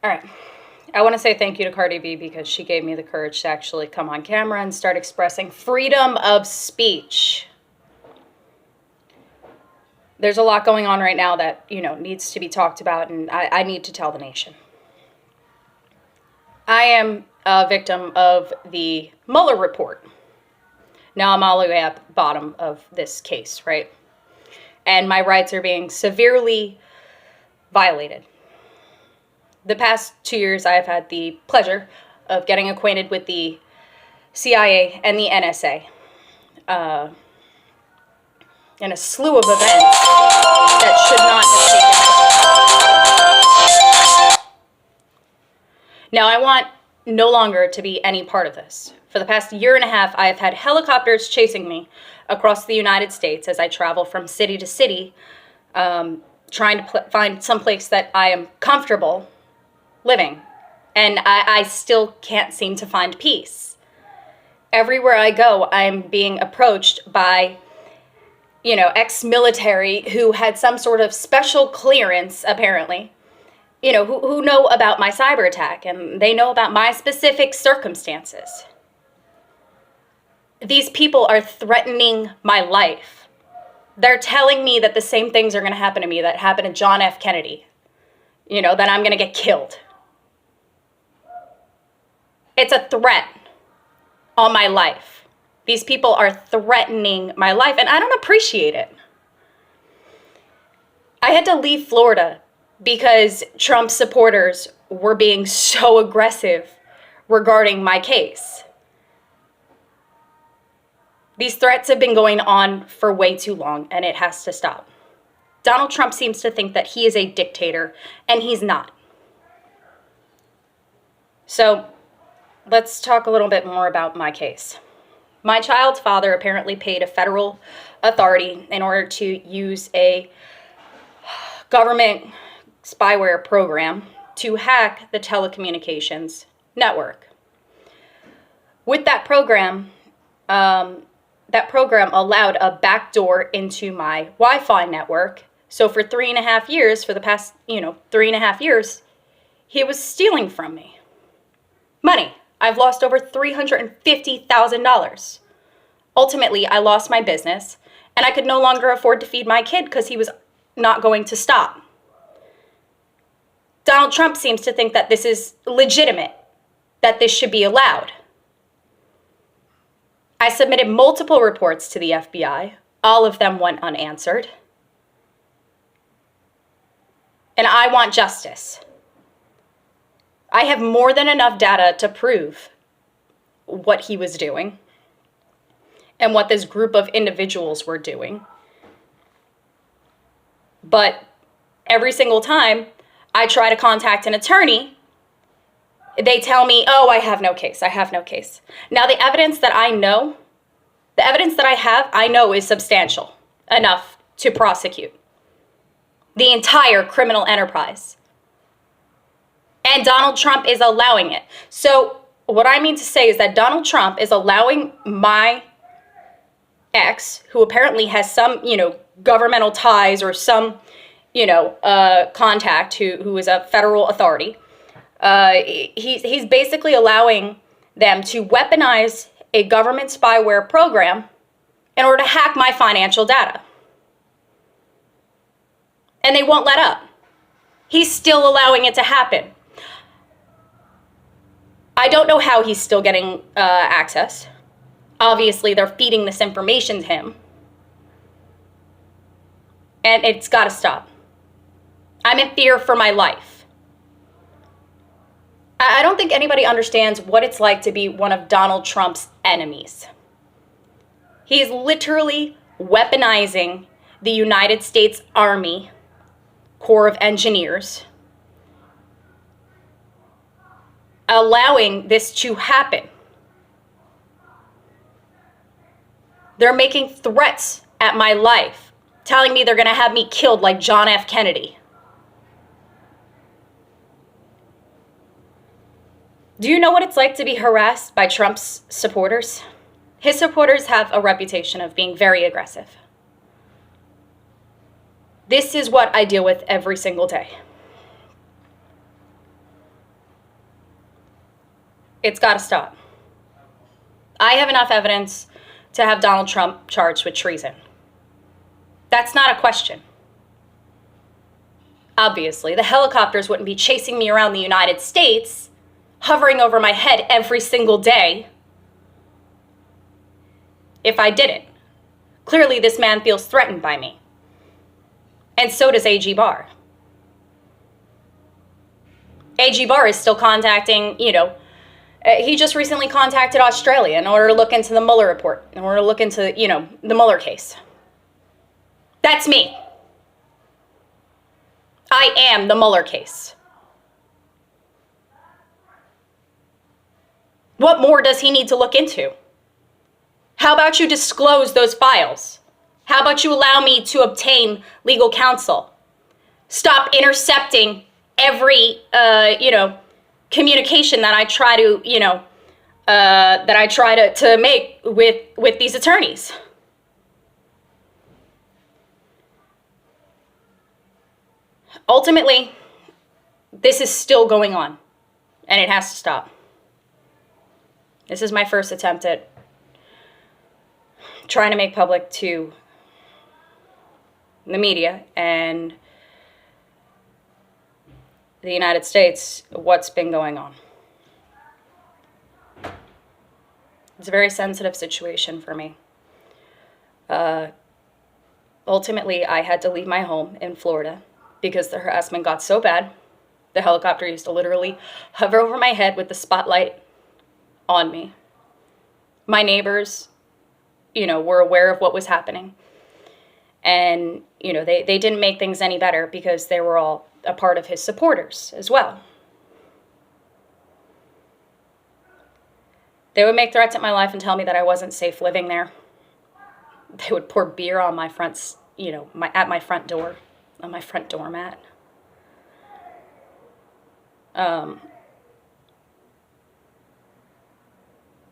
All right. I want to say thank you to Cardi B because she gave me the courage to actually come on camera and start expressing freedom of speech. There's a lot going on right now that, needs to be talked about, and I need to tell the nation. I am a victim of the Mueller report. Now I'm all the way at the bottom of this case, right? And my rights are being severely violated. The past 2 years, I have had the pleasure of getting acquainted with the CIA and the NSA in a slew of events that should not have taken place. Now, I want no longer to be any part of this. For the past year and a half, I have had helicopters chasing me across the United States as I travel from city to city, trying to find some place that I am comfortable living. And I still can't seem to find peace. Everywhere I go, I'm being approached by, ex-military who had some sort of special clearance, apparently, who know about my cyber attack, and they know about my specific circumstances. These people are threatening my life. They're telling me that the same things are going to happen to me that happened to John F. Kennedy, that I'm going to get killed. It's a threat on my life. These people are threatening my life, and I don't appreciate it. I had to leave Florida because Trump supporters were being so aggressive regarding my case. These threats have been going on for way too long, and it has to stop. Donald Trump seems to think that he is a dictator, and he's not. So let's talk a little bit more about my case. My child's father apparently paid a federal authority in order to use a government spyware program to hack the telecommunications network. With that program allowed a backdoor into my Wi-Fi network. So for 3.5 years, for the past, 3.5 years, he was stealing from me money. I've lost over $350,000. Ultimately, I lost my business, and I could no longer afford to feed my kid because he was not going to stop. Donald Trump seems to think that this is legitimate, that this should be allowed. I submitted multiple reports to the FBI. All of them went unanswered. And I want justice. I have more than enough data to prove what he was doing and what this group of individuals were doing. But every single time I try to contact an attorney, they tell me, oh, I have no case. Now, the evidence that I have, I know is substantial enough to prosecute the entire criminal enterprise. And Donald Trump is allowing it. So what I mean to say is that Donald Trump is allowing my ex, who apparently has some, governmental ties or some, contact who is a federal authority. He's basically allowing them to weaponize a government spyware program in order to hack my financial data. And they won't let up. He's still allowing it to happen. I don't know how he's still getting access. Obviously, they're feeding this information to him. And it's got to stop. I'm in fear for my life. I don't think anybody understands what it's like to be one of Donald Trump's enemies. He is literally weaponizing the United States Army Corps of Engineers, allowing this to happen. They're making threats at my life, telling me they're going to have me killed like John F. Kennedy. Do you know what it's like to be harassed by Trump's supporters? His supporters have a reputation of being very aggressive. This is what I deal with every single day. It's got to stop. I have enough evidence to have Donald Trump charged with treason. That's not a question. Obviously, the helicopters wouldn't be chasing me around the United States, hovering over my head every single day, if I didn't. Clearly, this man feels threatened by me. And so does A.G. Barr. A.G. Barr is still contacting, he just recently contacted Australia in order to look into the Mueller report, in order to look into, the Mueller case. That's me. I am the Mueller case. What more does he need to look into? How about you disclose those files? How about you allow me to obtain legal counsel? Stop intercepting every, communication that I try to make with these attorneys. Ultimately, this is still going on, and it has to stop. This is my first attempt at trying to make public to the media and the United States what's been going on. It's a very sensitive situation for me. Ultimately, I had to leave my home in Florida because the harassment got so bad. The helicopter used to literally hover over my head with the spotlight on me. My neighbors, were aware of what was happening. And, they didn't make things any better because they were all a part of his supporters as well. They would make threats at my life and tell me that I wasn't safe living there. They would pour beer on my front, at my front door, on my front doormat.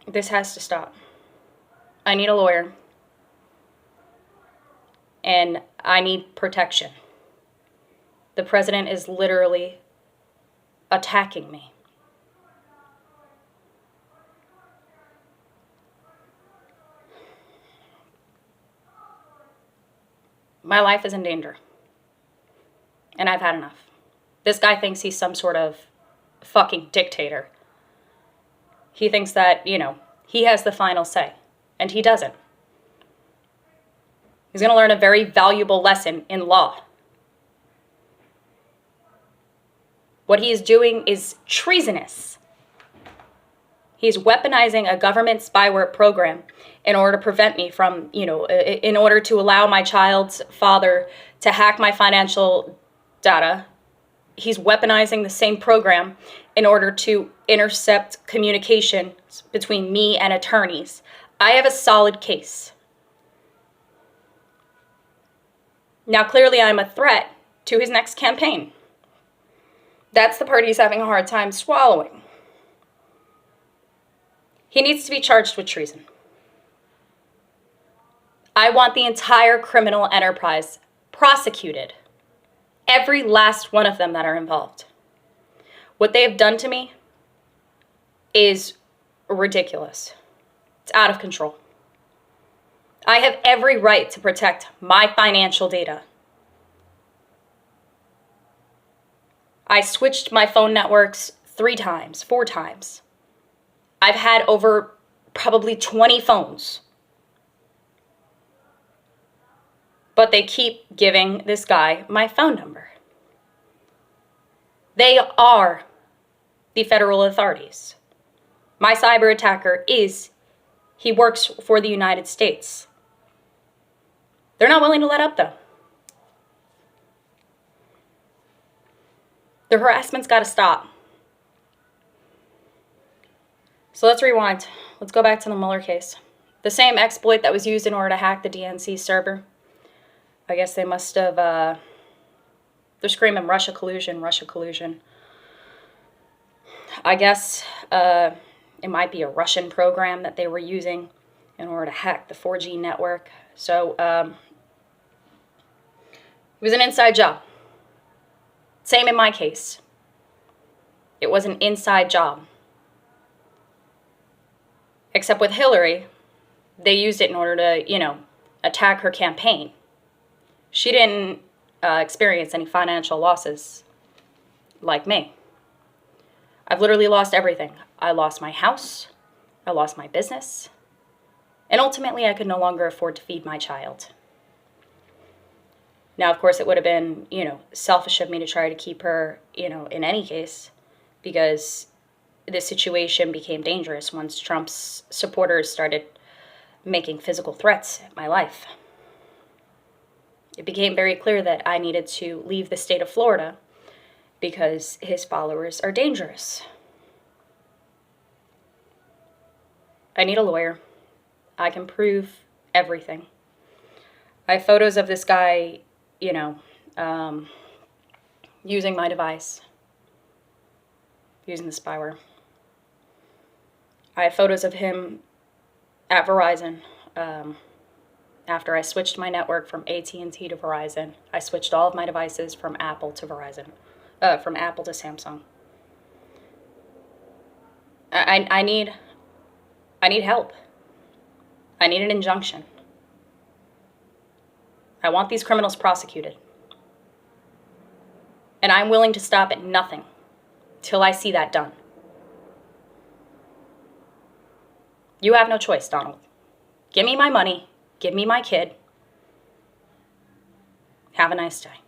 This has to stop. I need a lawyer. And I need protection. The president is literally attacking me. My life is in danger. And I've had enough. This guy thinks he's some sort of fucking dictator. He thinks that, he has the final say. And he doesn't. He's going to learn a very valuable lesson in law. What he is doing is treasonous. He's weaponizing a government spyware program in order to prevent me from, in order to allow my child's father to hack my financial data. He's weaponizing the same program in order to intercept communication between me and attorneys. I have a solid case. Now, clearly, I'm a threat to his next campaign. That's the part he's having a hard time swallowing. He needs to be charged with treason. I want the entire criminal enterprise prosecuted. Every last one of them that are involved. What they have done to me is ridiculous. It's out of control. I have every right to protect my financial data. I switched my phone networks 3 times, 4 times. I've had over probably 20 phones. But they keep giving this guy my phone number. They are the federal authorities. My cyber attacker he works for the United States. They're not willing to let up, though. The harassment's got to stop. So let's rewind. Let's go back to the Mueller case. The same exploit that was used in order to hack the DNC server. I guess they must have, they're screaming Russia collusion, Russia collusion. I guess it might be a Russian program that they were using in order to hack the 4G network. So it was an inside job. Same in my case. It was an inside job. Except with Hillary, they used it in order to, attack her campaign. She didn't experience any financial losses like me. I've literally lost everything. I lost my house, I lost my business, and ultimately I could no longer afford to feed my child. Now, of course, it would have been, selfish of me to try to keep her, in any case, because this situation became dangerous once Trump's supporters started making physical threats at my life. It became very clear that I needed to leave the state of Florida because his followers are dangerous. I need a lawyer. I can prove everything. I have photos of this guy, using my device, using the spyware. I have photos of him at Verizon. After I switched my network from AT&T to Verizon, I switched all of my devices from Apple to Verizon, from Apple to Samsung. I need help. I need an injunction. I want these criminals prosecuted. And I'm willing to stop at nothing till I see that done. You have no choice, Donald. Give me my money. Give me my kid. Have a nice day.